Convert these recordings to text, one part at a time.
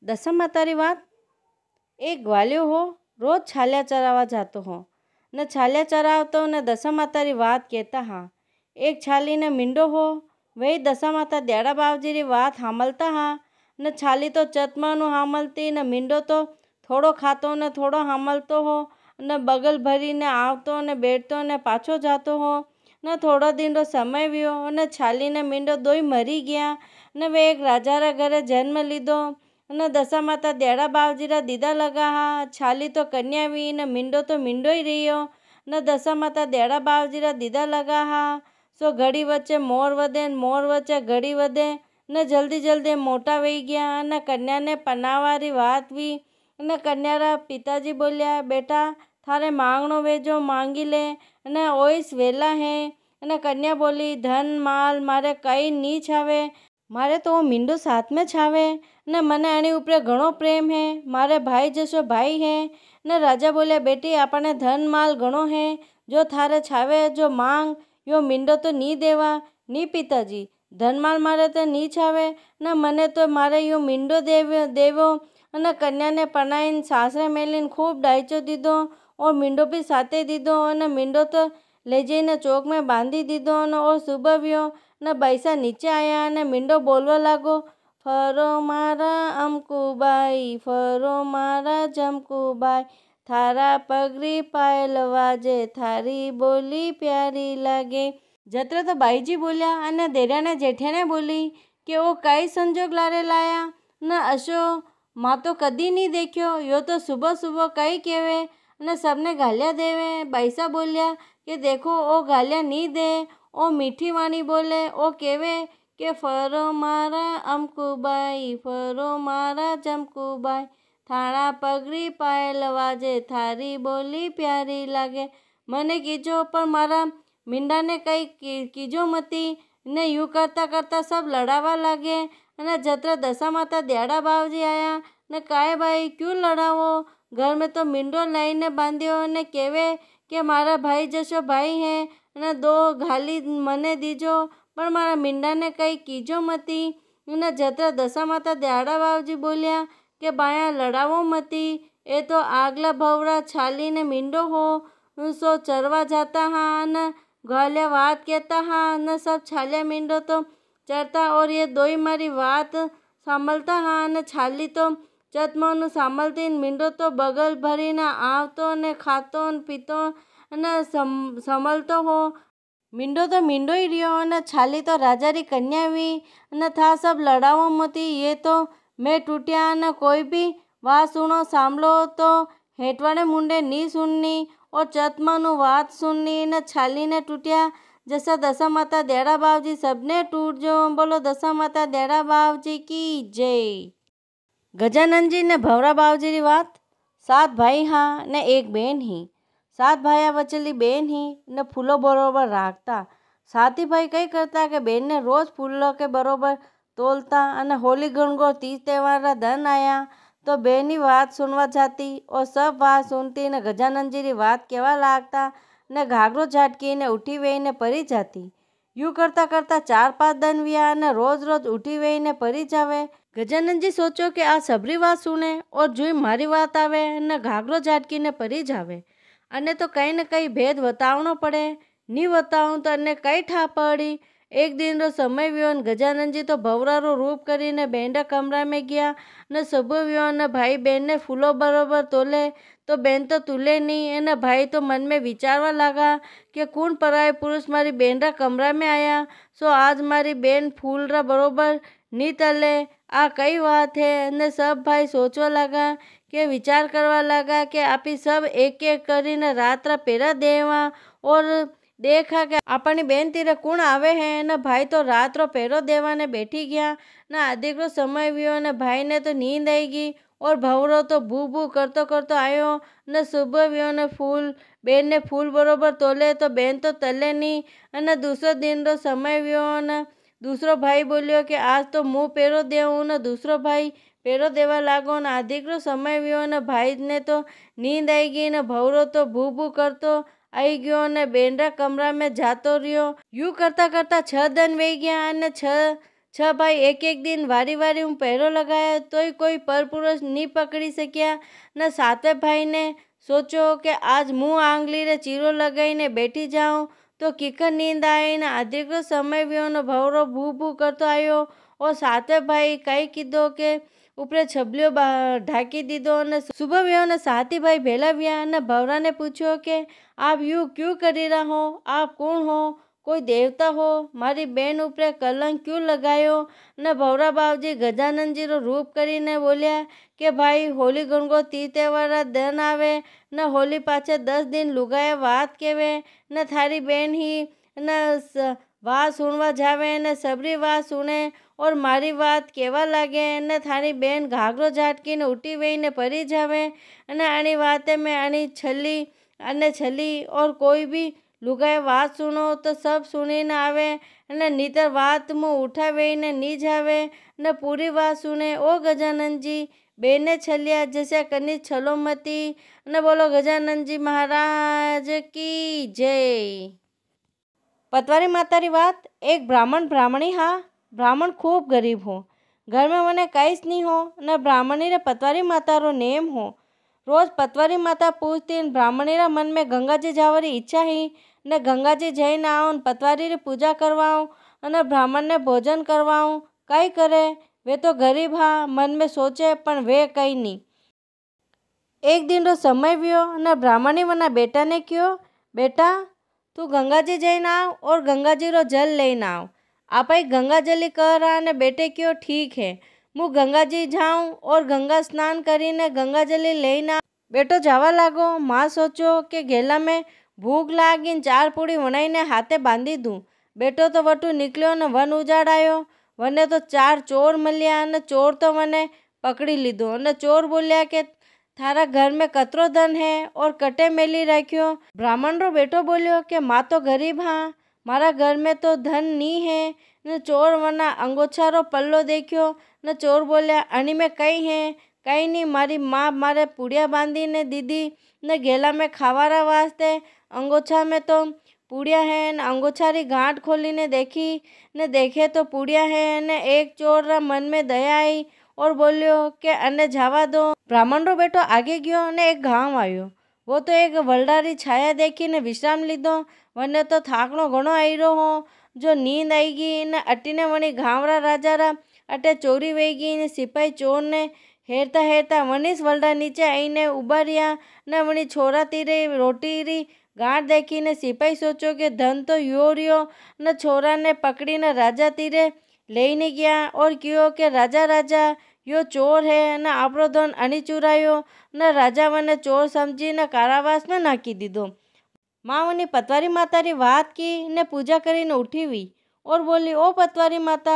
દશામાતારી વાત। એક ગ્વાલ્યો હો રોજ છાલ્યા ચરાવવા જાતો હો ને છાલ્યા ચરાવતો ને દશામાતારી વાત કહેતા હા। એક છાલીને મીંડો હો વही દશામાતા દયાળા બાવજીરી વાત સાંભળતા હા ને છાલી તો ચતમાનું સાંભળતી ને મીંડો તો થોડો ખાતો ને થોડો સાંભળતો હો ને બગલ ભરીને આવતો ને બેઠતો ને પાછો જાતો હો ને થોડો દિનનો સમય વ્યો અને છાલીને મીંડો દોઈ મરી ગયા ને વે એક રાજારા ઘરે જન્મ લીધો અને દશામાતા દયાળા બાવજીરા દીદા લગા હા। છાલી તો કન્યા વી ને મીંડો તો મીંડોય રહ્યો ને દશામાતા દયાળા બાવજીરા દીદા લગા હા। સો ઘડી વચ્ચે મોર વધે ને મોર વચ્ચે ઘડી વધે ને જલ્દી જલ્દી મોટા વહી ગયા અને કન્યાને પનાવારી વાત વી અને કન્યારા પિતાજી બોલ્યા, બેટા થારે માંગણો વેજો માંગી લે અને ઓઈસ વેલા હે। અને કન્યા બોલી, ધન માલ મારે કંઈ નહીં છાવે, મારે તો મીંડો સાથ में छावे ने मने आनी उपरे घणो प्रेम है, मारे भाई जसो भाई है। ने राजा बोलिया, बेटी आपने धन माल घणो है, जो थारे छावे जो मांग, यो मींडो तो नी देवा। नी पिताजी, धन माल मारे तो नी छावे ने मने तो मारे यो मींडो देवो। અને કન્યાને પરણાઈને સાસરે મેલીને ખૂબ ડાયચો દીધો और મીંડો બી સાથે દીધો અને મીંડો તો લઈ જઈને ચોકમાં બાંધી દીધો અને ઓર સુબવ્યો ને પૈસા નીચે આવ્યા અને મીંડો બોલવા લાગો, ફરો મારા અમકુબાઈ, ફરો મારા જમકુબાઈ, થારા પગરી પાયલ વાજે, થારી બોલી પ્યારી લાગે। જત્રે તો બાઈજી બોલ્યા અને દેરાને જેઠિયાને બોલી કે ઓ કઈ સંજોગ લારે લાયા ને અશો माँ तो कदी नहीं देखियो, यो तो सुबह सुबह कई कहवे ने सबने गालियाँ देवे। बैसा बोलिया कि देखो ओ गालियाँ नहीं दे, ओ मीठी वाणी बोले, ओ कहवे कि फरो मारा अमकुबाई, फरो मारा जमकुबाई, थाना पगड़ी पायल वाजे, थारी बोली प्यारी लागे। मने कीजो पर मारा मींडा ने कई कीजो मती ने यूँ करता करता सब लड़ावा लागे। અને જત્રા દશામાતા દયાળા બાવજી આયા ને કાય ભાઈ ક્यों લડાવો, घर में तो મીંડો લઈને બાંધ્યો અને કહેવે કે મારા ભાઈ જશો ભાઈ હે અને દો ઘાલી મને દીજો, પણ મારા મીંડાને કંઈ કીજો મતી। અને જત્રા દશામાતા દયાળા બાવજી બોલ્યા કે બાયા લડાવો મતી, એ તો આગલા ભવરા છાલીને મીંડો હો, સો ચરવા जाता હા અને ગ્વાલિયા વાત કહેતા હા અને सब છાલિયા મીંડો તો चरता और ये दोई मारी बात सामलता हाँ ने छाली तो चतमोनु सामलती मींडो तो बगल भरी ना आवतो ने खातो ने पीतो ने समलतो हो। मींडो तो मींडो ही रियो ने छाली तो राजा री कन्या वी ने था सब लड़ावो मती, ये तो मैं टूटिया ने कोई भी बात सुनो सामलो तो हेटवाड़े मुंडे नी सुननी और चतमानु बात सुननी ने छाली ने टूटिया जैसा दशामाता दयाळा बावजी सबने टूट जो। बोलो दशामाता दयाळा बावजी की जय। गजानन जी ने भवरा बावजी री बात। 7 भाई हाँ ने एक बेन ही। 7 भाया वचली बेन ही ने फूलो बरोबर राखता। 7 भाई कई करता कि बेन ने रोज फूलों के बरोबर तोलता અને होली गणगोर तीज त्यौहार धन आया तो बेन ही बात सुनवा जाती और सब बात सुनती ने गजानन जी री बात केवा लागता ने घाघरो झाटकी ने उठी वही ने परी जाती। यूँ करता करता 4-5 दिन व्या ने रोज रोज उठी वही ने परी जावे। गजानन जी सोचो कि आ सबरी बात सुने और जुई मारी बात आवे ने घाघरो झाटकी ने परी जावे अने तो कई न कई भेद बतावनो पड़े, नी बताऊँ तो अने कई ठा पड़ी। एक दिन रो समय व्यो ने गजानन जी तो भवरारो रूप करीने बेंडा कमरा में गया ने सुबह व्यो ने भाई बेन ने फूलो बरोबर तोले तो बेन तो तुले नहीं। एना भाई तो मन में विचारवा लगा कि कौन पराये पुरुष मारी बेन रा कमरा में आया, सो आज मारी बेन फूल रा बरोबर नी तले, आ कई बात है। ने सब भाई सोचवा लगा कि विचार करवा लगा कि आपी सब एक एक करीने रात रा पेरा देवा और देखा कि अपनी बेन तीरे कौन आवे है। ने भाई तो रात रो पेरो देवा ने बैठी गया ना अधिक रो समय व्यो ने भाई ने तो नींद आई गई और भवरो तो भू भू करतो करतो आयो ने सुबह व्यो ने फूल बेन ने फूल बरोबर तोले तो बेन तो तले नहीं। अने दूसरो दिन रो समय व्यो ने दूसरो भाई बोलियो कि आज तो मुँह पेरो देवूँ ने दूसरो भाई पेरो देवा लागो ने अधिक रो समय व्यो ने भाई ने तो नींद आई गई ने भवरो तो भू भू करतो आई गयो ने बेन रा कमरा में जातो रियो। यूँ करता करता 6 दिन वही गया अने 6 छ भाई एक एक दिन वारी वारी हूँ पहरो लगाया तोय कोई परपुरुष नहीं पकड़ी सक्या। न सातवें भाई ने सोचो कि आज मुँह आंगली रे चीरो लगाई ने बैठी जाऊँ तो किकर नींद आई ने अधिक समय व्यो न भवरो भू भू करतो आयो। और सातवें भाई कई कीधो के उपरे छबलियो ढाकी दीधो ने सुबह व्यो ने साथी भाई भेला व्या ने भवरा ने पूछो कि आप यूँ क्यों करी रहा हो, आप कौन हो, कोई देवता हो, मारी बेन उपरे कलंक क्यों लगायो। ने भवरा बाबजी गजानन जी रो रूप करीने बोलिया कि भाई होली गणगो 30 तहेवारा दिन आवे न होली पाछे 10 दिन लुगाया बात केवे न थारी बेन ही न बात सुनवा जावे ने सबरी बात सुने और मारी बात केवा लागे ने थारी बेन घाघरो झाटकी ने उठी वही ने परी जावे ने आनी बातें में आनी छली और कोई भी लुगाए बात सुनो तो सब सुनी न आवे ने नीतर बात मुँह उठावे ने नी जावे ने पूरी बात सुने। ओ गजानन जी बेने छलिया जैसे कनी छलो मती ने बोलो गजानन जी महाराज की जय। पतवारी मातारी बात। एक ब्राह्मण ब्राह्मणी हा। ब्राह्मण खूब गरीब हो, घर में मने काईच नहीं हो न ब्राह्मणी रे पतवारी माता रो नेम हो। रोज पतवारी माता पूछती ब्राह्मणी रा मन में गंगाजी जावारी इच्छा ही ने गंगाजी जईने आऊँ पतवारी री पूजा करवाऊँ और ब्राह्मण ने भोजन करवाऊँ। कई करे वे तो गरीब हा मन में सोचे पण वे कई नहीं। एक दिन रो समय व्यो न ब्राह्मणी मना बेटा ने कहो बेटा तू गंगाजी जईने आव और गंगाजी रो जल लेने आव। आप ही गंगा जली कह रहा ने बेटे क्यों ठीक है मु गंगाजी जाऊँ और गंगा स्नान करीने गंगा जली लेने बेटो जावा लागो। माँ सोचो कि गेला में भूख लागी 4 पूड़ी वनाईने हाथे बांधी दूँ। बेटो तो वटू निकलो ने वन उजाड़ आयो। वने तो 4 चोर मल्या ने चोर तो वने पकड़ी लीधो ने चोर बोलिया के थारा घर में कतरो धन है और कटे मेली राख्यो। ब्राह्मण रो बेटो बोलियो कि माँ तो गरीब हाँ मारा घर में तो धन नी है। न चोर वना अंगोछा रो पल्लो देखियो न चोर बोलिया अणी में कई है कई नहीं मारी माँ मारे पुड़िया बांधी ने दीदी न गेला में खावारा वास्ते अंगोछा में तो पुड़िया है न अंगोछा री गांठ खोली ने देखी ने देखे तो पुड़िया है न एक चोर रा मन में दया आई और बोलियो कि अने जावा दो। ब्राह्मण रो बेटो आगे गयो ने एक गांव आयो। वो तो एक वलडारी छाया देखी ने विश्राम लीधो। वने तो थाकनो घणो आईरो हो जो नींद आई गई ने अटीने वणी गांवरा राजा रा अटे चोरी वही गई ने सिपाही चोर ने हेरता हेरता वनीस वलडा नीचे आईने उभा रहा ने वणी छोरा तीरे रोटी री गांठ देखी ने सिपाही सोचो कि धन तो यो रियो न छोरा ने पकड़ी ने राजा तीरे लईने गया और कहो कि राजा राजा यो चोर है न आपरो धन अणी चुरायो न राजा वने चोर समझी ने कारावास में नाखी दीधो। माँ वनी पतवारी माता री बात की ने पूजा करीने उठी हुई और बोली ओ पतवारी माता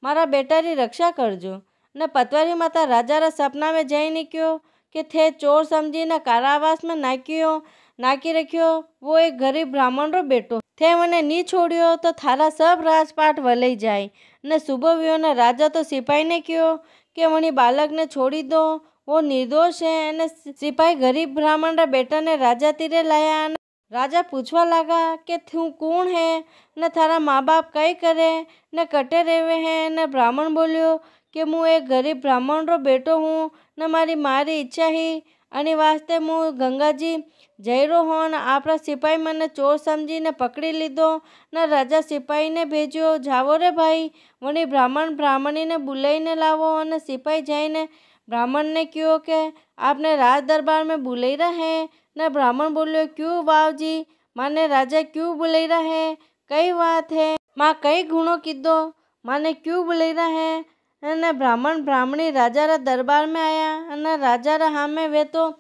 मारा बेटा री रक्षा करजो। न पतवारी माता राजा रा सपना में जईने कहो कि थे चोर समझी ने कारावास में नाकी रखियो वो एक गरीब ब्राह्मण रो बेटो थे मने नी छोड़ियो तो थारा सब राजपाट वलई जाए। न सुबह व्यो न राजा तो सिपाही ने कहो कि वनी बालक ने छोड़ी दो वो निर्दोष है। न सिपाही गरीब ब्राह्मण रा बेटा ने राजा तीरे लाया। राजा पूछवा लगा कि तू कौन है न थारा माँ बाप कई करे न कटे रेवे हैं। न ब्राह्मण बोलियो कि मु एक गरीब ब्राह्मण रो बेटो हूँ न मारी इच्छा ही अनी वास्ते मु गंगाजी जयरो हो न आपरा सिपाही मने चोर समझी ने पकड़ी लीधो। न राजा सिपाही ने भेजो जावो रे भाई वनी ब्राह्मण ब्राह्मणी ने बुलाई ने लावो। न सिपाही जाइने ब्राह्मण ने कहो कि आपने राज दरबार में बुलाई रहा है। न ब्राह्मण बोलियो क्यों बाबजी माने राजा क्यों बुलाई रहा है कई बात है माँ कई गुणों कीधो माने क्यों बुलाई रहा है। न ब्राह्मण ब्राह्मणी राजा रा दरबार में आया न राजा रा हामे वे तो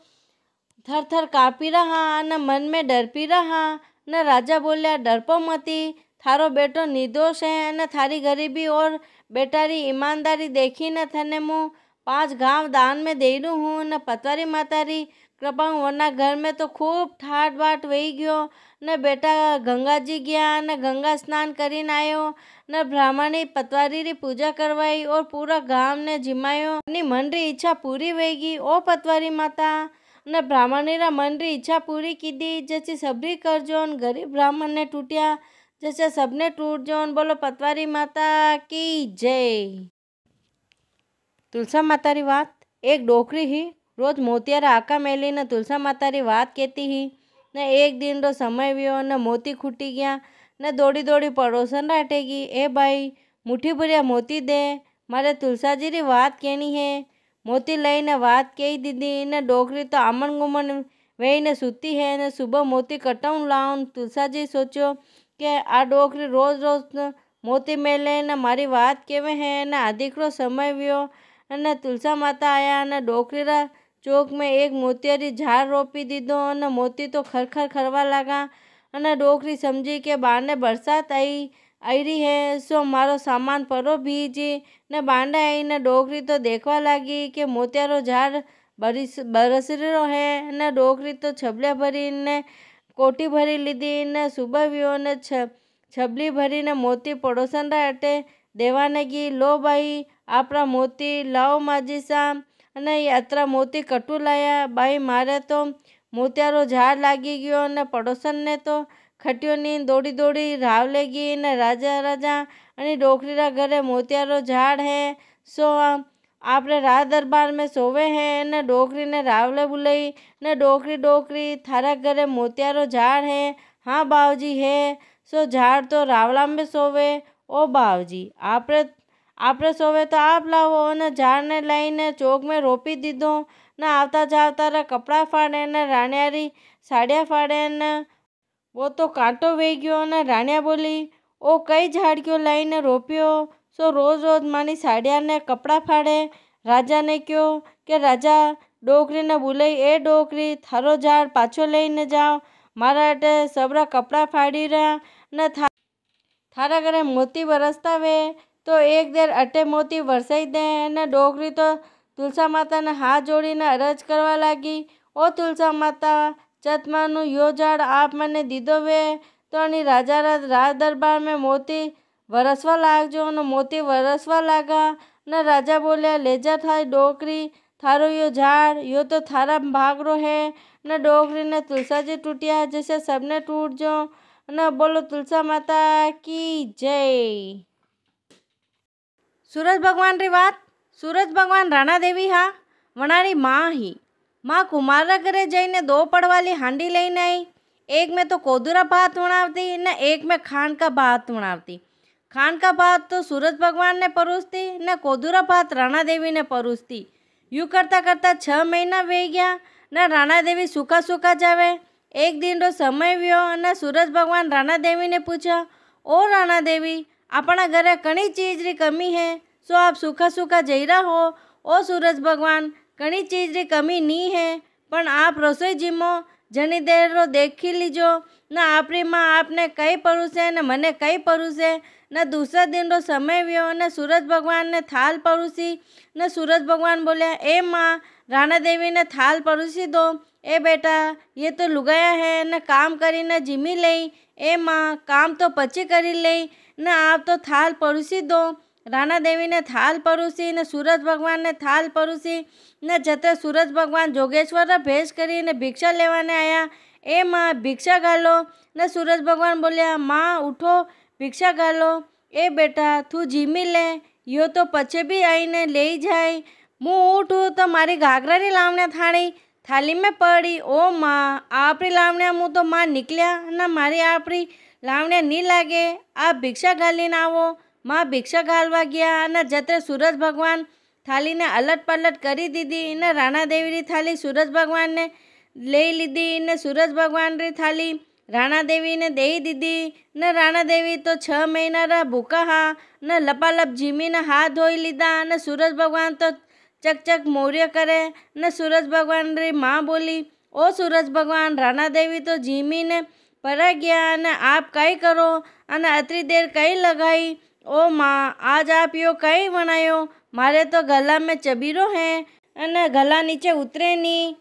थर थर कापी रहा न मन में डर पी रहा। न राजा बोलिया डरपो मती थारो बेटो निर्दोष है न थारी गरीबी और बेटारी ईमानदारी देखी न थने मु 5 गांव दान में दे रू हूँ। न पतवारी माता री कृपा वरना घर में तो खूब ठाट बाट वही गयो। न बेटा गंगा जी गया न गंगा स्नान करीने आयो न ब्राह्मणी पतवारी री पूजा करवाई और पूरा गांव ने जिमायो अपनी मन री इच्छा पूरी वेगी। ओ पतवारी माता न ब्राह्मणी रा मन री इच्छा पूरी कीधी जैसी सबरी करजो। गरीब ब्राह्मण ने टूटिया जैसे सबने टूट जाओ। बोलो पतवारी माता की जय। તુલસા માતારી વાત। એક ડોકરી હી રોજ મોતિયારા આકા મેલીને તુલસા માતારી વાત કહેતી હી ને એક દિન રો સમય વ્યો ને મોતી ખૂટી ગયા ને દોડી દોડી પડોશન રાટેગી, એ ભાઈ મુઠ્ઠી ભર્યા મોતી દે, મારે તુલસાજીરી વાત કહેની હે। મોતી લઈને વાત કહી દીધી ને ડોકરી તો આમણ ગુમણ વહીને સૂતી હે ને સુબહ મોતી કટાઉં લાવું। તુલસાજી સોચ્યો કે આ ડોકરી રોજ રોજ મોતી મેલે ને મારી વાત કેવે હે ને આદિકરો સમય વ્યો અને તુલસા માતા આયા અને ડોકરીરા ચોક में एक मोतियारी झाड़ रोपी दीधो અને મોતી તો ખરખર ખરવા લાગા અને ડોકરી સમજી કે બાને બરસાત आई रही है, सो मारो सामान परो भीजी ने बांडे आईने डोकरी तो देखवा लागी कि मोतियारो झाड़ बरस रो है ने डोकरी तो छबलिया भरी ने कोटी भरी लीधी ने सुबह व्यो ने छबली भरी ने मोती पड़ोसन रा अटे देवाने की, लो भाई आपरा मोती लाओ माजी सा અને યાત્રા મોતી કટુ લાયા। બાઈ મારે તો મોતિયારો ઝાડ લાગી ગયો અને પડોશનને તો ખટ્યો ની દોડી દોડી રાવલે ગઈ ને રાજા રાજા અને ડોકરીરા ઘરે મોતિયારો ઝાડ है, सो आपरे राज दरबार में सोवे है ने डोकरी ने रावले बुलाई ने डोकरी डोकरी थारा घरे मोतियारो झाड़ है। हाँ बावजी है, सो झाड़ तो रावला में सोवे। ओ बावजी आपरे सोवे तो आप लावो ने झाड़ ने लाईने चौक में रोपी दीधो ने आवता जावता रा कपड़ा फाड़े ने राणियारी साड़िया फाड़े ने वो तो कांटो वही गयो ने राणिया बोली, ओ कई झाड़ क्यों लाईने रोप्यो, सो रोज रोज मानी साड़िया ने कपड़ा फाड़े। राजा ने क्यो कि राजा डोकरी ने बुलाई, ए डोकरी थारो झाड़ पाछो लईने जाओ, मारा अटे सबरा कपड़ा फाड़ी रहा ने थारा घरे मोती बरसता वे तो एक देर अटे मोती वरसाई दे ने डोकरी तो तुलसा माता ने हाथ जोड़ीने अरज करवा लागी, ओ तुलसा माता चतमानु यो झाड़ आप मने दीधो वे तो अनी राजा राज दरबार में मोती वरसवा लागजो ने मोती वरसवा लागा ने राजा बोलिया, ले जा थारी डोकरी थारो यो झाड़ यो तो थारा भागरो है ने डोकरी ने तुलसाजी टूटिया जैसे सबने टूट जो ने बोलो तुलसा माता की जय। सूरज भगवान री बात। सूरज भगवान राणा देवी हा वनारी माँ ही। माँ कुमार घरे जाइने दो पड़वाली हांडी लईने आई। एक में तो कोदूरा भात बनावती ने एक में खांड का भात बनावती। खांड का भात तो सूरज भगवान ने परोसती ने कोदूरा भात राणा देवी ने परोसती। यूँ करता करता 6 महीना वे गया ने राणा देवी सूखा सूखा जावे। एक दिन रो समय व्यो ने सूरज भगवान राणा देवी ने पूछा, ओ राणा देवी अपना घरे कणी चीज री कमी है, सो आप सूखा सूखा जईरा हो। ओ सूरज भगवान कणी चीज री कमी नी है पण आप रसोई जीमो जनी देर रो देखी लीजो न आपरी माँ आपने कई परोसे ने मने कई परोसे न दूसरा दिन रो समय व्यो ने सूरज भगवान ने थाल परोसी ने सूरज भगवान बोलिया, ए माँ राणा देवी ने थाल परोसी दो। ए बेटा ये तो लुगाया है न काम करी न जीमी लई। ए माँ काम तो पची करी लई न आप तो थाल परोसी दो। राणा देवी ने थाल परोसी ने सूरज भगवान ने थाल परोसी ने जते सूरज भगवान जोगेश्वर भेष करी ने भिक्षा लेवाने आया। ए माँ भिक्षा घालो ने सूरज भगवान बोलिया, माँ उठो भिक्षा घालो। ए बेटा तू जीमी ले यो तो पचे भी आईने ले जाए। मुँ उठूँ तो मारी घाघरा री लावण्या थाली में पड़ी। ओ माँ आपरी लावण्या मुँ तो माँ निकलिया न मारी आपरी लावण्या नी लागे, आप भिक्षा घालीने आवो। माँ भिक्षा घालवा गया न जते सूरज भगवान थाली ने अलट पलट करी दीदी ने राणा देवी री थाली सूरज भगवान ने ले लीधी ने सूरज भगवान री थाली राणा देवी ने दे दीदी ने राणा देवी तो 6 महीना रा भूखा हा न लपालप जीमी ने हाथ धोई लीधा ने सूरज भगवान तो चक चक मौर्य करे ने सूरज भगवान री माँ बोली, ओ सूरज भगवान राणा देवी तो जीमी ने परा गया ने आप कई करो अने अतरी देर कई लगाई। ओ माँ आज आप यो कई बनायो, मारे तो गला में चबीरो है अने गला नीचे उतरे नी।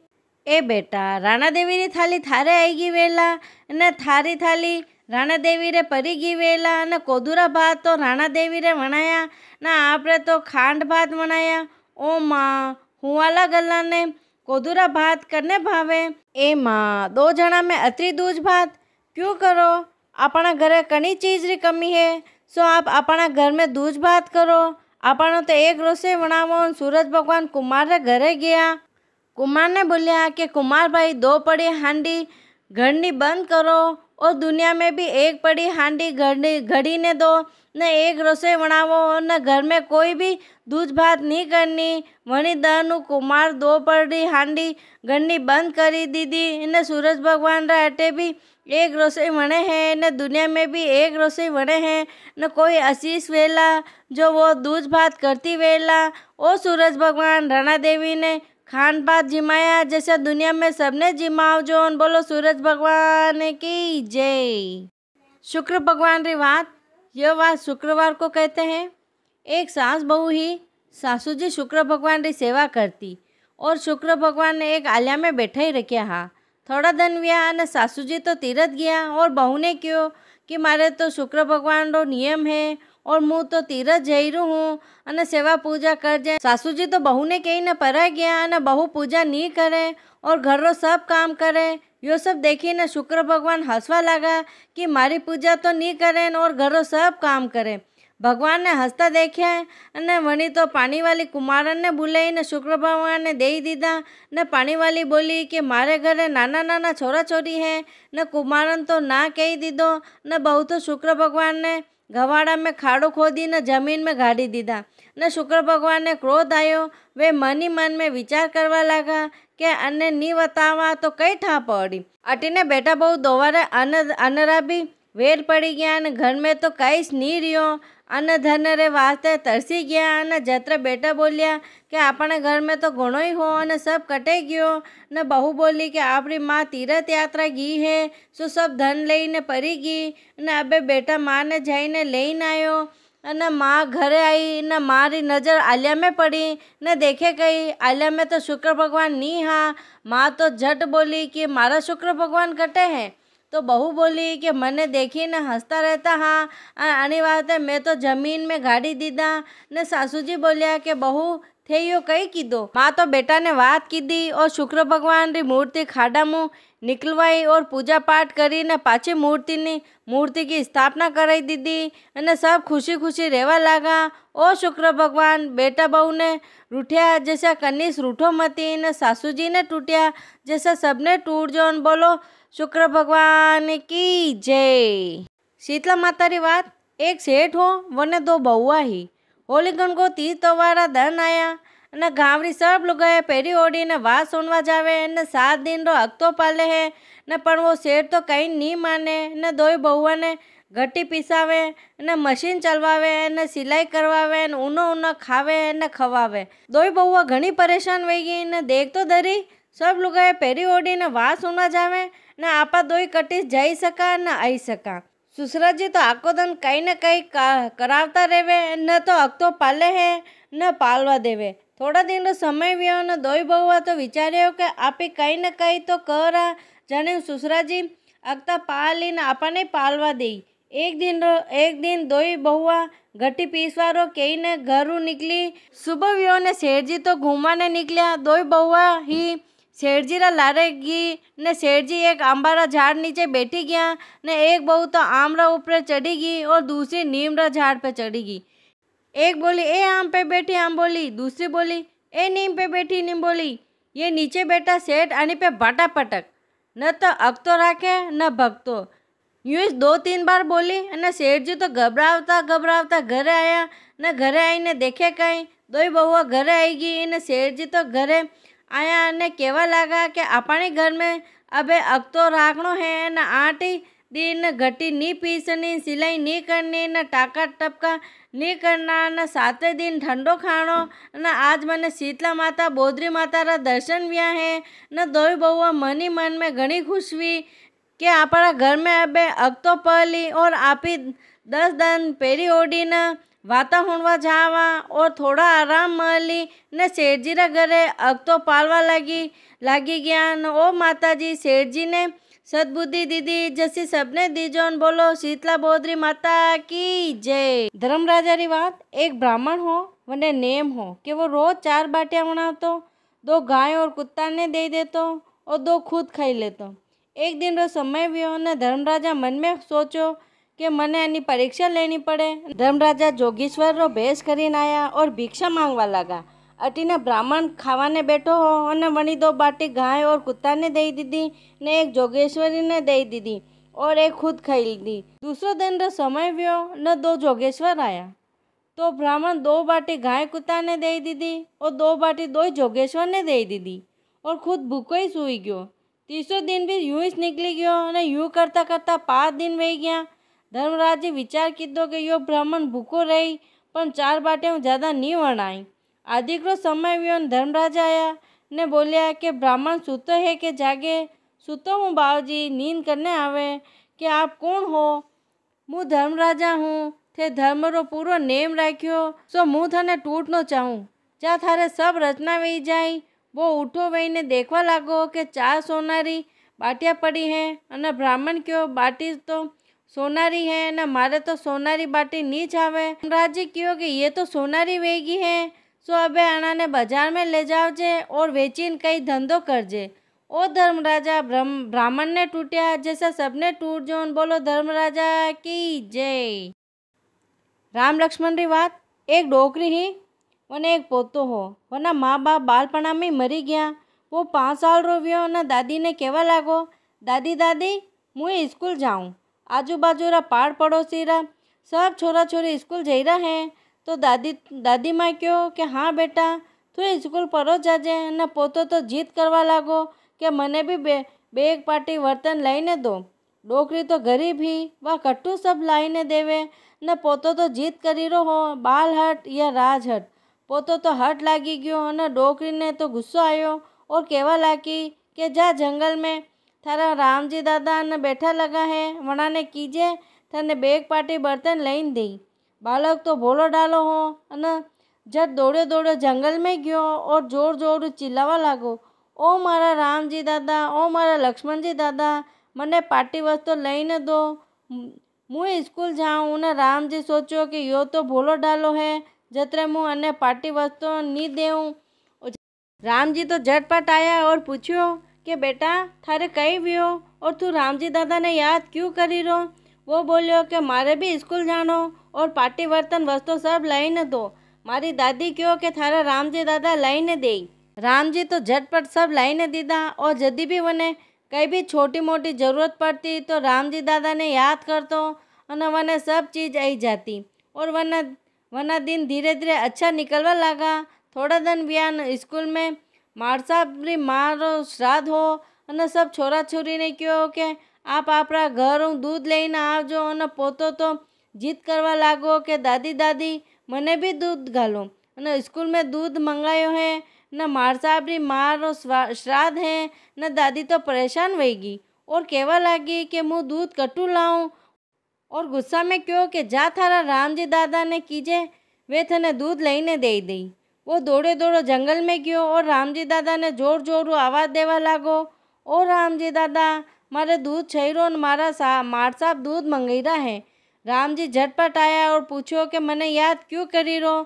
ए बेटा राणा देवी री थाली थारे आई गई वेला ने थारी थाली राणा देवी रे परी गई वेला ने कोदूरा भात तो राणा देवी रे वणाया ने आपरे तो खांड भात वणाया। ओ माँ हुआला गला ने कोदूरा भात करने भावे। ए माँ 2 जणा में अतरी दूज भात क्यों करो, अपना घरे कनी चीज री कमी है सो आप अपना घर में दूज भात करो। आपनो तो एक रोसे बनावो। सूरज भगवान कुमार रे घरे गया। कुमार ने बोलिया कि कुमार भाई 2 पड़ी हांडी घड़नी बंद करो और दुनिया में भी 1 पड़ी हांडी घड़ी ने दो न 1 रसोई बनावो न घर में कोई भी दूज भात नहीं करनी। वणी दनु कुमार 2 पड़ी हांडी घड़नी बंद करी दीदी। न सूरज भगवान रा अटे भी 1 रसोई वणे है न दुनिया में भी 1 रसोई वणे है न कोई आशीष वेला जो वो दूज भात करती वेला। ओ सूरज भगवान राणा देवी ने खान पात जिमाया जैसे दुनिया में सबने जिमाव जो। बोलो सूरज भगवान की जय। शुक्र भगवान री बात, यह बात शुक्रवार को कहते हैं। एक सास बहू ही सासू जी शुक्र भगवान री सेवा करती और शुक्र भगवान ने एक आलिया में बैठा ही रखा। हाँ थोड़ा दिन व्या न सासू जी तो तीरथ गया और बहू ने क्यों कि मारे तो शुक्र भगवान रो नियम है और मुँह तो तीरथ जईरू हूँ अने सेवा पूजा कर जाए। सासू जी तो बहू ने कहीं न परा गया न बहू पूजा नहीं करे और घर रो सब काम करे। यो सब देखी न शुक्र भगवान हंसवा लगा कि मारी पूजा तो नहीं करे और घर रो सब काम करे। भगवान ने हंसता देखा न वणी तो पानी वाली कुमारन ने बुलाई न शुक्र भगवान ने दे दीदा। न पानी वाली बोली कि मारे घरे नाना नाना छोरा छोरी है न कुमारन तो ना कही दीदो। न बहू तो शुक्र भगवान ने गवाड़ा में खाड़ो खोदी न जमीन में गाड़ी दीदा। न शुक्र भगवान ने क्रोध आयो। वे मन ही मन में विचार करवा लगा कि अन्य नी बतावा तो कई ठा पड़ी। अटीने बेटा बहु दोबारा अनरा भी वेर पड़ी गया न घर में तो कई नहीं रियो। अन्न धन रे वास्ते तरसी गया न जत्र बेटा बोलिया कि अपने घर में तो घणो ही हो न सब कटे गयो। न बहू बोली कि आपरी माँ तीर्थ यात्रा गी है सो सब धन लईने परी गी न अबे बेटा माँ ने जाईने लईने आयो। न माँ घरे आई न मारी नज़र आलिया में पड़ी न देखे गई आलिया में तो शुक्र भगवान नहीं। हाँ माँ तो झट बोली कि मारा शुक्र भगवान कटे हैं। तो बहू बोली कि मने देखी न हंसता रहता। हाँ आनी बात है मैं तो जमीन में गाड़ी दीदा। न सासू जी बोलिया कि बहू थे यो कई कीधो। माँ तो बेटा ने बात की दी और शुक्र भगवान री मूर्ति खाड़ा मुँह निकलवाई और पूजा पाठ करी न पाछी मूर्ति की स्थापना कराई दीदी न सब खुशी खुशी रहवा लगा। ओ शुक्र भगवान बेटा बहू ने रूठिया जैसा कनीस रूठो मती न सासू जी ने टूटिया जैसा सबने टूट जो। बोलो शुक्र भगवान की जय। शीतला माता री बात, एक सेठ हो वने 2 बहुआ ही। होलीगन को 30 तोवारा धन आया न गांवरी सब लोग पेरी ओढ़ी न बात सुनवा जावे न 7 दिन रो हक्तो पाले है न पण वो सेठ तो कहीं नहीं माने। न 2 बहुआ ने घटी पिसावे न मशीन चलवावे न सिलाई करवावे न ऊनो खावे न खवावे। 2 बहुआ घणी परेशान हो गई न देख तो धरी सब लोग पेरी ओढ़ी न बात सुनवा जावे न आपा 2 कटीस जाई सका न आई सका। ससुरा जी तो आको दिन कहीं न कहीं करावता रेवे न तो अक्तो पाले है न पालवा देवे। थोड़ा दिन रो समय व्यो न 2 बहुआ तो विचार्यो कि आपे कहीं न कहीं तो करा जाने ससुरा जी अक्ता पाली न आपने पालवा दे। एक दिन 2 बहुआ घटी पीसवारो कहीं ने घरू निकली। सुबह व्यो ने सेठ जी तो घूमाने निकलिया। 2 बहुआ ही सेठ जी रा लारे गी ने सेठ जी एक आंबारा झाड़ नीचे बैठी गया न एक बहू तो आमरा ऊपर चढ़ी गई और दूसरी नीम रा झाड़ पे चढ़ी गई। एक बोली ए आम पे बैठी आम बोली, दूसरी बोली ए नीम पे बैठी नीम बोली। ये नीचे बैठा सेठ आनी पे बाटा पटक न तो अकतो राखे न भगतो। यूँ 2-3 बार बोली न सेठ जी तो घबरावता घरे आया न घरे आई ने देखे कहीं 2 बहुआ घरे आई गई न सेठ जी तो घरे आया ने कहवा लगा कि अपने घर में अबे अक्तो राखनो है न 8 दिन घटी नहीं पीसनी सिलाई नहीं करनी न टाका टपका नहीं करना न 7वें दिन ठंडो खानो न आज मैंने शीतला माता बोधरी माता रा दर्शन व्या है न 2 बहुआ मन ही मन में घनी खुश हुई कि अपना घर में अबे अक्तो पली और आपी 10 दिन पेरी ओढ़ी न वाता हुणवा जावा और थोड़ा आराम मली न सेठ जी रा घरे अक्तो पालवा लागी गया न। ओ माता जी सेठ जी ने सद्बुद्धि दीदी जैसी सबने दी जोन। बोलो शीतला बोधरी माता की जय। धर्मराजा री बात, एक ब्राह्मण हो वने नेम हो कि वो रोज 4 बाटियां बनातो, 2 गाय और कुत्ता ने दे देतो और 2 खुद खाई लेतो। एक दिन रो समय व्यो ने धर्मराजा मन में सोचो कि मने एनी परीक्षा लेनी पड़े। धर्मराजा जोगेश्वर रो भेष करीने आया और भिक्षा मांगवा लगा। अटीने ब्राह्मण खावाने बैठो हो और वनी 2 बाटी गाय और कुत्ता ने दे दीदी ने एक जोगेश्वरी ने दे दीदी और एक खुद खाई दी। दूसरो दिन रो समय व्यो न 2 जोगेश्वर आया तो ब्राह्मण 2 बाटी गाय कुत्ता ने दे दीदी और 2 बाटी 2 जोगेश्वर ने दे दीदी और खुद भूखो ही सूई गयो। तीसरो दिन भी यूं ही निकली गयो और यूं करता करता 5 दिन वही गया। धर्मराज विचार कीधो कि यो ब्राह्मण भूखो रही पण 4 बाटियां ज्यादा नहीं वणाई। आदिकरो समय व्यो धर्मराजा आया ने बोलिया कि ब्राह्मण सूतो है कि जागे। सूतो हूँ बावजी, नींद करने आवे। कि आप कौन हो? मु धर्मराजा हूँ। थे धर्म रो पूरो नेम राख्यो सो मु थाने टूटनो चाहूँ। जा थारे सब रचना वही जाई। वो उठो वहीने देखवा लागो कि 4 सोनारी बाटिया पड़ी है अने ब्राह्मण क्यों बाटी तो सोनारी है न मारे तो सोनारी बाटी नहीं छावे। धर्मराज क्यों कि ये तो सोनारी वेगी है सो अबे आना ने बाजार में ले जावजे और वेचीन कई धंधो करजे। ओ धर्मराजा ब्राह्मण ने टूटिया जैसा सबने टूट जो। बोलो धर्मराजा की जय। राम लक्ष्मण री बात। एक डोकरी ही वने एक पोतो हो। वना माँ बाप बालपणा में मरी गया। वो 5 साल रो व्यो न दादी ने कहवा लागो, दादी दादी मुझे स्कूल जाऊँ। आजू बाजू रा पाड़ पड़ोसी रा सब छोरा छोरी स्कूल जई रहा है तो दादी माँ क्यों कि हाँ बेटा तू स्कूल परोज जाजे। न पोतो तो जीत करवा लागो कि मने भी बेग पाटी वर्तन लाईने दो। डोकरी तो गरीब ही वह कट्टू सब लाईने देवे न पोतो तो जीत करी रो हो बाल हट या राज हट। पोतो तो हट लागी गयो न डोकरी ने तो गुस्सो आयो और कहवा लागी कि जा जंगल में थारा रामजी दादा ने बैठा लगा है वना ने कीजे थाने बेग पाटी बर्तन लईन दी। बालक तो भोलो डालो हो न झट दौड़ो दौड़ो जंगल में गयो और जोर जोर चिल्लावा लागो, ओ मारा रामजी दादा, ओ मारा लक्ष्मण जी दादा मने पाटी वस्तु लईने दो। मुझे स्कूल जाऊँ न रामजी सोचो कि यो तो भोलो डालो है जतरे मुँह अने पाटी वस्तु नहीं देऊँ। रामजी तो झटपट आया और पूछ्यो कि बेटा थारे कई व्यो और तू रामजी दादा ने याद क्यों करी रो। वो बोलियो कि मारे भी स्कूल जानो और पाटी बर्तन वस्तु सब लाईने दो। मारी दादी क्यों कि थारा रामजी दादा लाईने दे। रामजी तो झटपट सब लाईने दीदा और जदी भी वने कई भी छोटी मोटी जरूरत पड़ती तो रामजी दादा ने याद करतो और वने सब चीज़ आई जाती और वना दिन धीरे धीरे अच्छा निकलवा लगा। थोड़ा दिन बयान स्कूल में मारसाबरी मारो श्राद्ध हो और सब छोरा छोरी ने क्यों कि आप आपरा घर दूध लईने आवजो। और पोतो तो जीत करवा लागो कि दादी दादी मने भी दूध घालो। और स्कूल में दूध मंगायो है न मारसाबरी मारो श्राद्ध है न दादी तो परेशान होगी और कहवा लागी कि मुँह दूध कट्टू लाऊं और गुस्सा में क्यों कि जा थारा रामजी दादा ने कीजे वे थने दूध लईने दे दी। वो दौड़े दौड़ो जंगल में गयो और रामजी दादा ने जोर जोर आवाज़ देवा लागो, ओ रामजी दादा मारे दूध छईरो न मारा मार साहब दूध मंगई रहा है। रामजी झटपट आया और पूछो कि मने याद क्यों करी रो।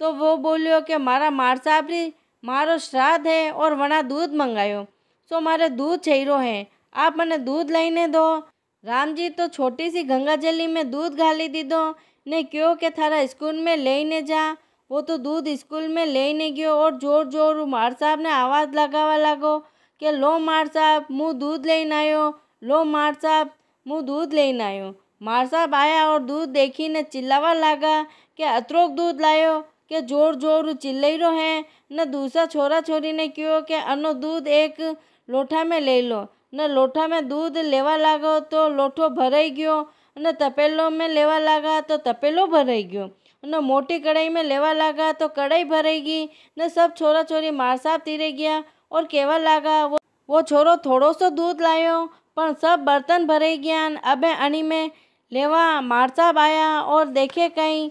तो वो बोलियो कि मारा मार साहबरी मारो श्राद्ध है और वना दूध मंगायो सो मारे दूध छईरो है, आप मने दूध लईने दो। रामजी तो छोटी सी गंगाजली में दूध घाली दीदो ने क्यों कि थारा स्कूल में लेने जा। वो तो दूध स्कूल में लेने गयो और जोर जोर मार साहब ने आवाज़ लगावा लागो कि लो मार साहब मुँह दूध लेने आयो, लो मार साहब मुँह दूध लेने आयो। मार साहब आया और दूध देखी ने चिल्लावा लगा कि अतरोक दूध लायो कि जोर जोर चिल्लाई रो है। न दूसरा छोरा छोरी ने क्यों कि अनो दूध एक लोठा में ले लो। न लोठा में दूध लेवा लागो तो लोठो भराई गयो न तपेलो में लेवा लगा तो तपेलो भराई गयो न मोटी कढ़ाई में लेवा लगा तो कढ़ाई भराई गई। न सब छोरा छोरी मार साहब तीरे गया और कहवा लगा वो छोरो थोड़ो सो दूध लायो पर सब बर्तन भराई गया। अबे अणी में लेवा मार साहब आया और देखे कहीं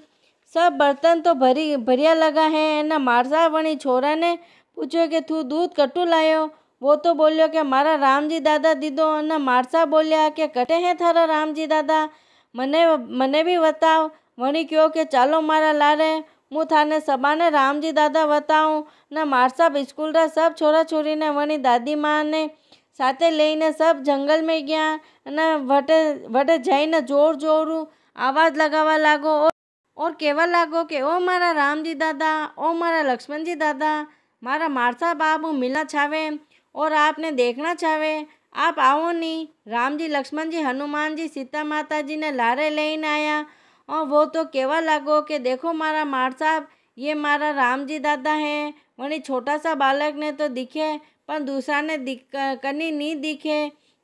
सब बर्तन तो भरिया लगा है। न मार साहब वणी छोरा ने पूछो कि तू दूध कट्टू लायो। वो तो बोलियो कि मारा रामजी दादा दीदो। न मार साहब बोलिया कि कटे हैं थारा रामजी दादा मने भी बताओ। वणी क्यों कि चालो मारा लारे मु थाने सबाने रामजी दादा बताऊँ। न मार साहब स्कूल रा सब छोरा छोरी ने वणी दादी माँ ने સાથે લઈને સબ જંગલમાં ગયા અને વટે જઈને જોર જોરું આવાજ લગાવવા લાગો ઓર કહેવા લાગો કે ઓ મારા રામજી દાદા, ओ મારા लक्ष्मण दादा, मारा मारसा बाबू मिलना चाहे और आपने देखना चाहे, आप आओ नहीं। राम जी, लक्ष्मण जी, हनुमान जी, सीता माता जी ने लारे लेने आया और वो तो कहवा लागो कि देखो मारा मार साहब, ये मारा राम जी दादा है। वही छोटा सा बालक ने तो दिखे पर दूसरा ने कनी नहीं दिखे।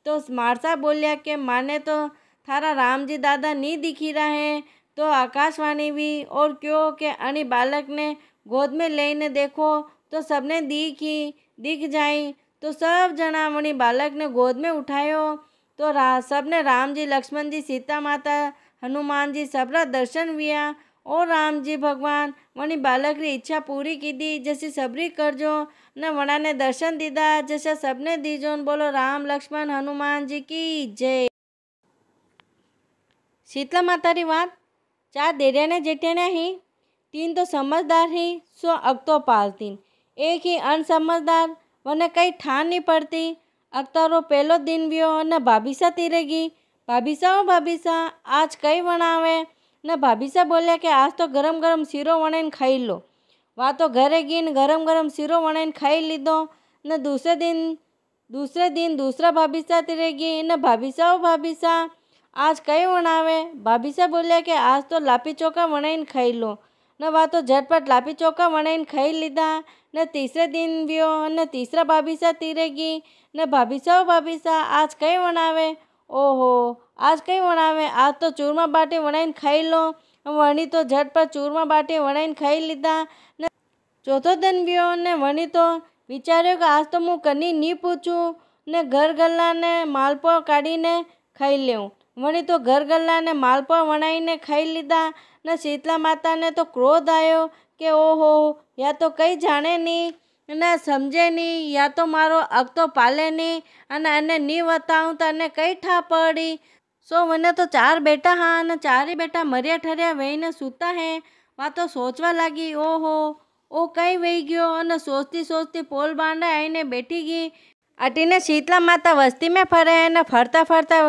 तो मार साहब बोलिया कि माने तो थारा राम जी दादा नहीं दिखी रहा है। तो आकाशवाणी भी और क्यों के अनी बालक ने गोद में लेने देखो तो सबने दिख जाई। तो सब जना वनी बालक ने गोद में उठायो तो सबने राम जी, लक्ष्मण जी, सीता माता, हनुमान जी सबरा दर्शन हुआ और राम जी भगवान वनी बालक री इच्छा पूरी की दी जैसी सबरी करजो न वना ने दर्शन दीदा जैसा सबने दीजो। बोलो राम लक्ष्मण हनुमान जी की जय। शीतला माता री बात। 4 देरिया ने जेठिया ही, 3 तो समझदार ही सो अगतो पालती, एक ही अनसमझदार वने कई ठान नहीं पड़ती। अगतारो पहलो दिन व्यो न भाभीसा तीरेगी। भाभीसा ओ भाभीसा, आज कई बनावे? न भाभीसा बोलिया कि आज तो गरम गरम सीरो वणेन खाई लो। वहाँ तो घरे गीन गरम गरम सीरो वणेन खाई लीधो। न दूसरे दिन दूसरा भाभीसा तीरेगी। न भाभीसा ओ भाभीसा, आज कई वणावे? भाभीसा बोलिया कि आज तो लापी चोखा वणाईन खाई लो। न वहाँ तो झटपट लापी चोखा वणाईन खाई लीधा। न तीसरे दिन व्यो न तीसरा भाभीसा तीरेगी। न भाभीसा ओ भाभीसा, आज कई वणावे? ओहो, आज कई वणावे? आज तो चूरमा बाटी वणाईन खाई लो। वणी तो झटपट चूरमा बाटी वणाईन खाई लीधा। न चौथो दिन व्यो ने वणी तो विचार्यो कि आज तो मुँ कनी नहीं पूछूं ने घर गल्ला ने मालपो काढ़ीने खाई लेऊं। वणी तो घर गल्ला ने मालपो वणाईने खाई लीधा। न शीतला माता ने तो क्रोध आयो कि ओहो, या तो कई जाने नहीं न समझे नहीं, या तो मारो अगतो पाले नहीं अने नहीं बताऊँ तो अने कई ठा पड़ी। सो वने तो 4 बेटा हाँ न 4 ही बेटा मरिया ठरिया वहीने सूता है। वहाँ तो सोचवा लगी ओहो ओ कई वही गयो। अने सोचती सोचती पोल बांधे आईने बैठी गई। अटीने शीतला माता वस्ती में फरे न फरता फरता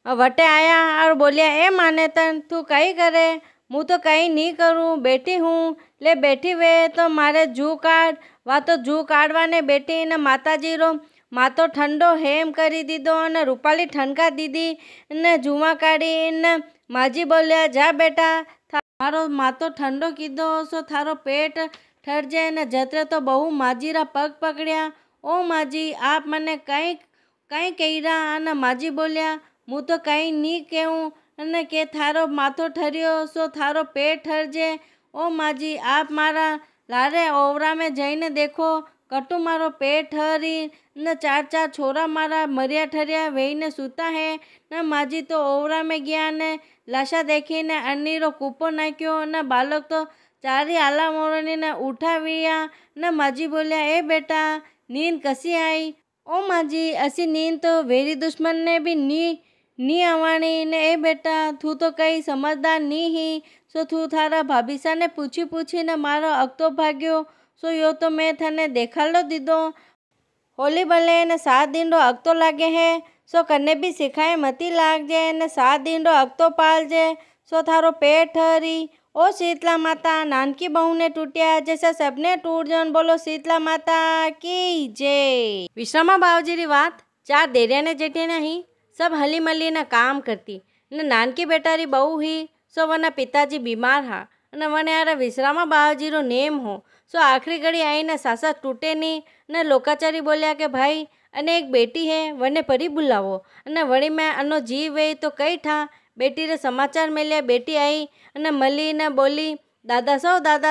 वटे आया और बोलिया ए माने तन तू कई करे? मुँ तो कहीं नहीं करूँ, बैठी हूँ। ले बैठी वे तो मारे जू काढ़। वहाँ तो जू काढ़वाने बैठी न माताजी रो मातो ठंडो हेम करी दीधो न रूपाली ठनका दीदी न जुआ काढ़ी न माजी बोलिया जा बेटा थारो मातो ठंडो कीधो सो थारो पेट ठरजे न जतरे तो बहु माजी रा पग पकड़िया। ओ माजी आप मने कई कहीरा? न माजी बोलिया मुँ तो कहीं नहीं कहूँ न के थारो माथो ठरियो सो थारो पेट ठरजे। ओ माजी आप मारा लारे ओवरा में जईने देखो कटू मारो पेट ठरी न 4 छोरा मारा मरिया ठरिया वहीने सूता है। न माजी तो ओवरा में गया ने लाशा देखी ने अनीरो कूपो नाख्यो न बालक तो 4 आला मोरनी ने उठाविया। न माजी बोलिया ए बेटा नींद कसी आई? ओ माजी असी नींद तो वेरी दुश्मन ने भी नी आवाणी ने ए बेटा तू तो कई समझदार नी ही सो तू थारा भाभीसा ने पूछी ने मारो अगतो भाग्यो सो यो तो मैं थने देखाड़ो दीधो। होली भले ने 7 दिन रो अगतो लागे है सो कने भी सिखाए मती लागजे ने 7 दिन रो अगतो पालजे सो थारो पेट ठरी। ओ शीतला माता नानकी बहू ने टूटिया जैसा सबने टूट जान। बोलो शीतला माता की जय। विश्रामा बावजी री बात। 4 देरिया ने जेठे नहीं सब हली मली न काम करती न नानकी बेटारी बहू ही सो वना पिताजी बीमार हा न वने यार विश्रामा बावजी रो नेम हो सो आखिरी घड़ी आई न सासा टूटे नहीं न लोकाचारी बोलिया कि भाई अने एक बेटी है वने परी बुलावो अने वड़ी में अनो जीव वे तो कई ठा। बेटी रे समाचार मिले बेटी आई अने मली न बोली दादा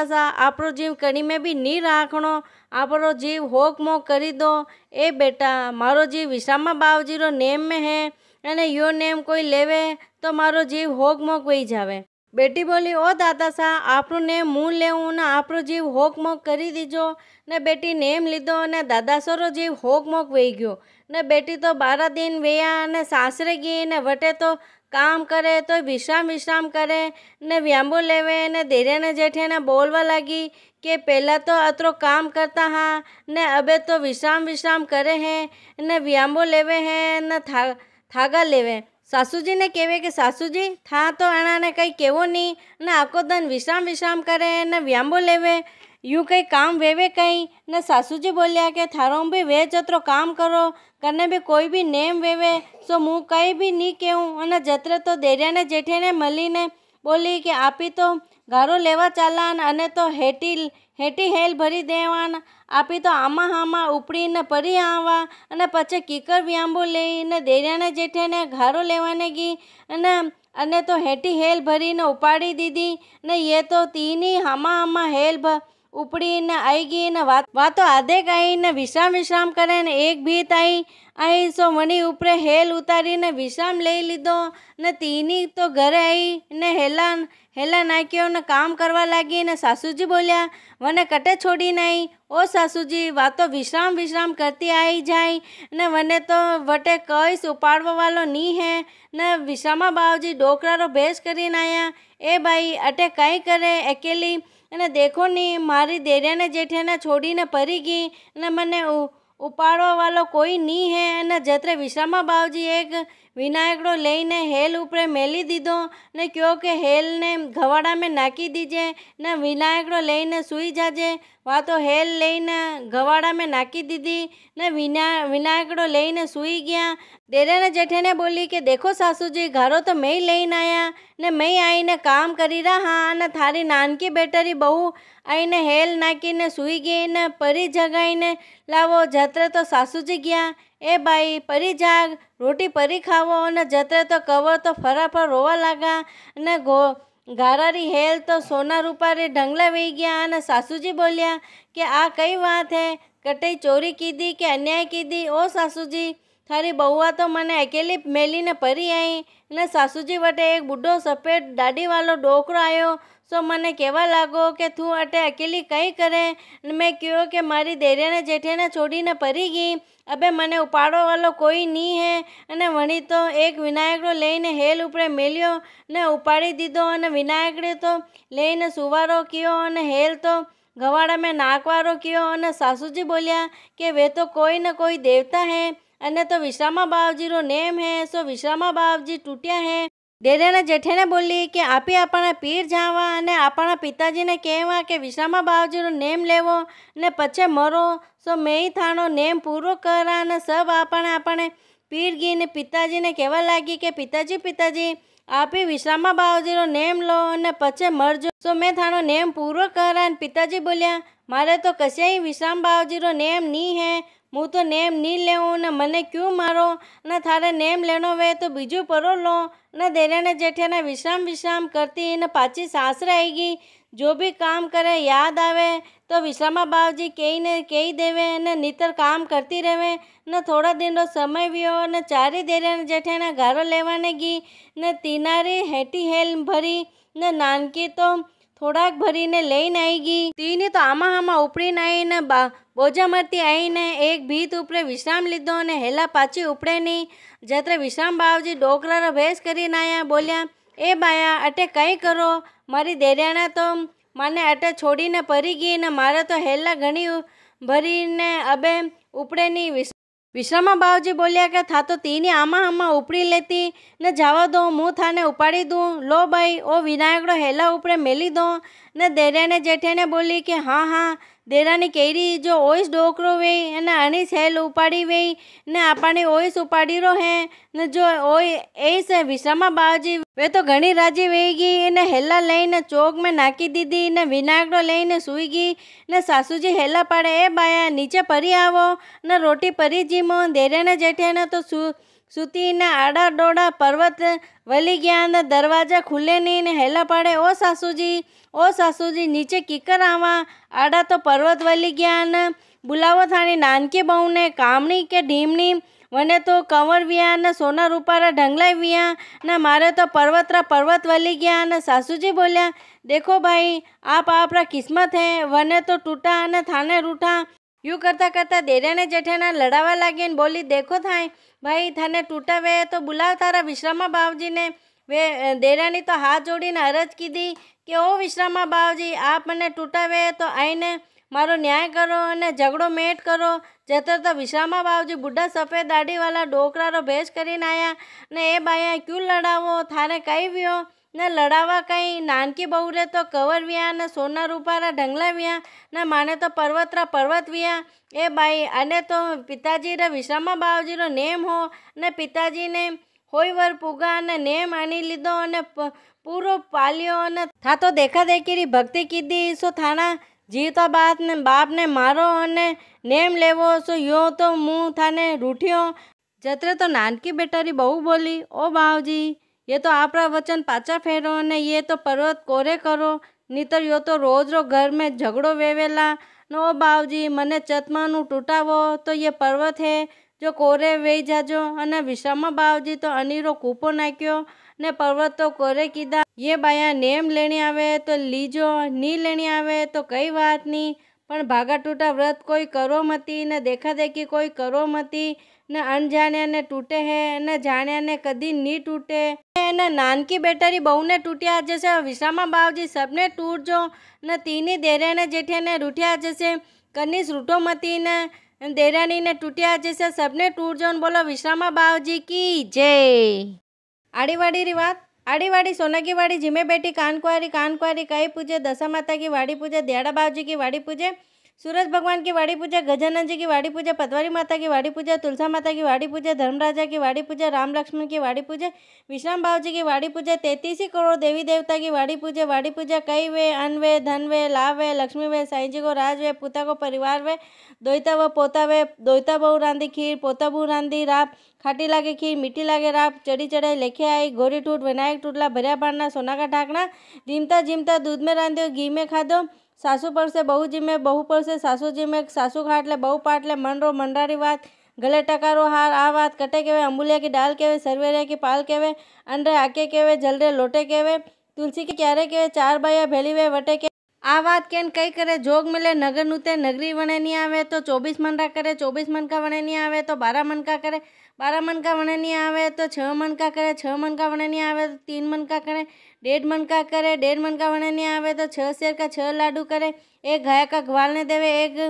सा आपरो जीव कड़ी में भी नहीं राखणो, आपरो जीव होक मोक करी दो। ए बेटा मारो जीव विश्रामा बावजी रो नेम में है अने यो नेम कोई लेवे तो मारो जीव होक मोक वही जावे। बेटी बोली ओ दादा सा आपरो नेम मुँ लेवूँ न आपरो जीव होक मोक करी दीजो। ने बेटी नेम लीधो ने दादा सरो जीव होक मोक वही गयो। ने बेटी तो 12 दिन वेया ने सासरे गई ने वटे तो काम करे तो विश्राम करे ने व्यांबो लेवे ने देराने जेठे ने बोलवा लगी कि पहला तो अतरो काम करता हाँ ने अबे तो विश्राम करे हैं ने व्यांबो लेवे हैं ने थागा लेवे। सासूजी ने कहे कि सासूजी था तो एना कहीं केवो नहीं ने आखो दिन विश्राम करे ने व्यांबो लेवे यूँ कहीं काम वेवे कहीं ने सासूजी बोलिया कि थारो भी वे जतरो काम करो करने भी कोई भी नेम वेवे सो मुँह कहीं भी नहीं कहूँ अने जतरे तो देरिया ने जेठे ने मली ने बोली कि आपी तो गारो लेवा चालान अने तो हेटी हेल भरी देवान आपी तो आमा हामा उपड़ी ने परी आवा अने पछे कीकर व्यांबो लई ने देरिया ने जेठे ने घारो लेवाने गी अने तो हेटी हेल भरी ने उपाड़ी दीदी ने ये तो तीनी हामा हेल उपड़ी ने आई गई ने वा तो आधे आई ने विश्राम करे ने एक भीत आई सो वणी उपरे हेल उतारी ने विश्राम ले लीधो ने तीनी तो घरे आई ने हेला नाख्यो ने काम करवा लागी ने सासूजी बोलिया वने कटे छोड़ी नहीं ओ सासूजी वा तो विश्राम करती आई जाए ने वने तो वटे कईस उपाड़वा वालो नी है ने विश्रामा बावजी डोकरारो भेस करीने आया। ए भाई अटे कई करे अकेली ने देखो नी मारी देरिया ने जेठे ने छोड़ी ने परी गई ने मने उपाड़वा वालो कोई नी है ने जतरे विश्रामा बावजी एक विनायकड़ो लईने हेल उपरे मेली दीधो ने क्योंकि हेल ने घवाड़ा में नाखी दीजे ने विनायकड़ो लईने सुई जाजे वा तो हेल लईने घवाड़ा में नाखी दीदी ने विनायकड़ो लईने सुई गया। देरे ने जेठे ने बोली कि देखो सासूजी घारो तो मैं ही लईने आया ने मैं आई ने काम करी रहा हाँ ने थारी नानकी बेटरी बहू आई ने हेल नाखी ने सुई गई ने परी जगाई ने लावो जतरे तो सासूजी गया। ए भाई परी जाग रोटी परी खावो ने जतरे तो कवर तो फराफर रोवा लगा ने घारारी हेल तो सोना रूपारी ढंगला वी गया ने सासूजी बोलिया कि आ कई बात है कटई चोरी की दी कि अन्याय की दी ओ सासूजी थारी बहुआ तो मने अकेली मेली ने परी आई ने सासूजी वटे एक बुढ़ो सफेद दाढ़ी वालो डोकरो आयो सो मने कहवा लागो कि तू अटे अकेली कई करे मैं क्यों कि मारी देरिया ने जेठे ने छोड़ी ने परी गई अबे मने उपाड़ो वालो कोई नहीं है अने वणी तो एक विनायकड़ो लईने हेल उपरे मेलियो ने उपाड़ी दीधो अने विनायकड़े तो लईने सुवारो कियो अने हेल तो घवाड़ा में नाकवारो कियो अने सासूजी बोलिया कि वे तो कोई न कोई देवता है अने तो विश्रामा बावजी रो नेम है सो विश्रामा बावजी टूटिया है। देरे ने जेठे ने बोली कि आपी अपना पीर जावा अने अपना पिताजी ने कहवा कि विश्रामा बावजी रो नेम लेवो ने पछे मरो सो मैं ही थानो नेम पूरो करा ने सब अपने पीर गी ने पिताजी ने कहवा लगी कि पिताजी आप ही विश्रामा बावजी रो नेम लो ने पछे मरजो सो मैं थानो नेम पूरो करा। पिताजी बोलिया मारे तो कसे ही विश्राम बावजी रो नेम नी है मु तो नेम नी लेऊँ ने मने क्यों मारो ने थारे नेम लेनो वे तो बीजू परो लो ने देरे ने जेठे ने विश्राम करती ने पाची सासरे आएगी जो भी काम करे याद आवे तो विश्रामा बावजी कही देवे ने नितर काम करती रहे ने थोड़ा दिन रो समय वियो ने चारी देरे ने जेठे ने घारो लेवाने गी ने तीनारी हेटी हेल भरी ने नानकी तो थोड़ाक भरी ने लईने आईगी तीनी तो आमा उपड़ी आई ने बोझा मरती आई ने एक भीत उपरे विश्राम लीधो ने हेला पाची उपड़े नहीं जतरे विश्राम बावजी डोकरा रो भेस करीने आया बोलिया ए बाया अटे कई करो मारी देरिया ने तो माने अटे छोड़ी ने परी गई ने मारे तो हेला घणी भरी ने अबे उपड़े नहीं। विश्रामा बावजी बोलिया कि था तो तीनी आमा उपड़ी लेती ने जावा दो मुँह थाने उपाड़ी दूँ लो भाई ओ विनायकड़ो हेला उपरे मेली दो ने देरिया ने जेठे ने बोली कि हाँ देरानी केरी जो ओइस डोकरो वे ने अनीस हेल उपाड़ी वे ने आपणी ओइस उपाड़ी रो है ने जो ओई एस विश्रामा बावजी वे तो घणी राजी वेगी ने हेला लईने चौक में नाखी दीदी ने विनायकड़ो लईने सुई गई ने सासूजी हेला पाड़े ए बाया नीचे परी आवो ने रोटी परी जीमो देरे ने जेठे ने तो सूती ने आड़ा डोड़ा पर्वत वली गया ने दरवाजा खुले नहीं ने हेला पाड़े ओ सासूजी नीचे कीकर आवा आड़ा तो पर्वत वली गया ने बुलावो थानी नानकी बहू ने कामणी के ढीमनी वने तो कंवर विया ने सोना रूपारा ढंगला विया ने मारे तो पर्वत वली गया ने सासूजी बोलिया देखो भाई आप आपरा किस्मत है वने तो टूटा ने थाने रूठा यूँ करता देरे ने जेठे ने लड़ावा लागी बोली देखो थाई भाई थाने टूटा वे तो बुलाव थारा विश्रामा बावजी ने દેરાણી તો હાથ જોડીને અરજ કીધી કે ઓ વિશ્રામા બાવજી, આપ મને તૂટાવે તો આઈને મારો ન્યાય કરો અને ઝઘડો મેટ કરો. જતર તો વિશ્રામા બાવજી બુઢા સફેદ દાઢીવાળા ડોકરારો ભેસ કરીને આવ્યા ને એ બાયા ક્યું લડાવો, થારે કઈ વ્યો ને લડાવા કઈ. નાનકી બહુ રે તો કવર વ્યા ને સોના રૂપારા ઢંગલા વ્યા ને માને તો પર્વતરા પર્વત વ્યા. એ બાઈ અને તો પિતાજી રે વિશ્રામા બાવજીનો નેમ હો ને પિતાજીને હોય વર પૂગા અને નેમ આણી લીધો અને પૂરો પાલ્યો અને થા તો દેખા દેખીની ભક્તિ કીધી. સો થાણા જીવતા બાપને મારો અને નેમ લેવો. સો યો તો મું થાને રૂઠ્યો. જત્રે તો નાનકી બેટારી બહુ બોલી, ઓ બાવજી ये तो आपरा वचन पाचा फेरो ने ये तो पर्वत कोरे करो, નીતર યો તો રોજ રો ઘર में झगड़ो वेवेला. नो बावजी मने चतमानु टूटावो तो ये पर्वत है जो कोरे वेई जाजो. અને વિશ્રામા બાવજી તો અનીરો કૂપો નાખ્યો ને પર્વત તો કોરે કીધા. ये બાયા નેમ લેણી આવે તો લીજો, ની લેણી આવે તો કઈ વાત નહીં, પણ ભાગા તૂટા વ્રત કોઈ કરો મતી ને દેખા દેખી કોઈ કરો મતી ને અણજાણ્યાને તૂટે હે ને જાણ્યાને કદી નહીં તૂટે. એને નાનકી બેટારી બહુને તૂટ્યા જશે, વિશ્રામા બાવજી સબને તૂટજો ને તીની દેરાને જેઠિયાને રૂઠ્યા જશે. કનીસ રૂઠો મતી ને દેરાણીને તૂટ્યા જશે, સબને તૂટજો ને બોલો વિશ્રામા બાવજી કી જય. આડીવાડી વાત. आड़ीवाड़ी सोना की वाड़ी जिमे बेटी कानकुआरी कई पूजे, दशा माता की वाड़ी पूजे, दयाड़ा बावजी की वाड़ी पूजे, सूरज भगवान की वाड़ी पूजे, गजानन जी की वाड़ी पूजे, पतवारी माता की वाड़ी पूजे, तुलसा माता की वाड़ी पूजे, धर्मराजा की वाड़ी पूजे, राम लक्ष्मण की वाड़ी पूजे, विश्राम बावजी की वाड़ी पूजे, 33 करोड़ देवी देवता की वाड़ी पूजे कई वे अन वे धन वे लाभ वे लक्ष्मी वे साईं जी को राज वे पुता को परिवार वे दोईता व पोता वे दोईता बहु रांधी खीर पोता बहु रांधी राप खाटी लागे खीर मीठी लागे राप चढ़ी चढ़ाई लेखे आई गोरी टूट विनायक टूटला भरिया बारना सोना का ढाकना जीमता जीमता दूध में रांध्यो घी में खाधो सासू पर से बहू जी में बहू पर से सासू जी में सासू खाटले बहू पाटले मन रो मंडारी बात गले टकारो हार आ बात कटे केवे अमूलिया की डाल केवे सरवेरिया की पाल केवे अंडे आके केवे जलरे लोटे केवे तुलसी के क्यारे केवे चार बाया भेली वे वटे के आ बात केन कई करे जोग मिले नगर नुते नगरी वणे नहीं आवे तो 24 मन रा करे 24 मन का वणे नहीं आवे तो 12 मन का करे 12 मन का वणे नहीं आवे तो 6 मन का करे 6 मन का वणे नहीं आवे तो 3 मन का करे 1.5 मन का करे 1.5 मन का वणे नहीं आवे तो 6 शेर का 6 लाडू करे एक गाय का ग्वाल ने देवे एक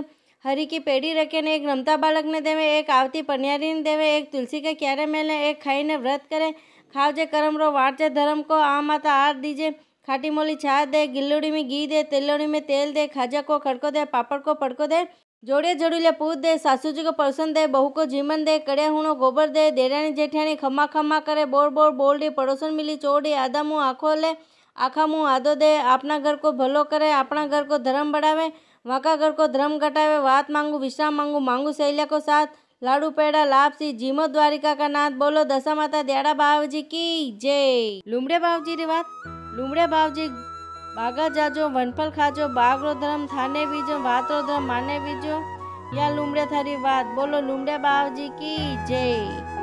हरी की पेड़ी रखे ने एक रमता बालक ने देवे एक आवती पनियारी ने देवे एक तुलसी के क्यारे मेले एक खाई ने व्रत करे खावजे करम रो वाटजे धर्म को आ माता आर दीजे खाटी मोली छाछ दे गिल्लोड़ी में घी दे तेलोड़ी में तेल दे खाजा को खड़को दे पापड़ को पड़को दे जोड़े जोड़ीले पूत दे सासू जी को परसन दे बहू को जीमन दे कड़िया हुणो गोबर दे देरानी जेठानी खम्मा खम्मा करे बोर बोर बोलडी पड़ोसन मिली चोड़ी आधा मुँह आँखों ले आखा मुँह आधो दे अपना घर को भलो करे अपना घर को धर्म बढ़ावे वाका घर को धर्म घटावे वात मांगू विश्राम मांगू मांगू सहेलिया को साथ लाडू पेड़ा लापसी जीमो द्वारिका का नाथ बोलो दशा माता दयाड़ा बावजी की जय। लुमड़े बावजी री बात। लुमड़े बावजी बागा जाजो वनफल खाजो बागरो धर्म थाने बीजो वातरो धर्म माने बीजो या लुमड़े थारी बात बोलो लुमड़े बावजी की जय।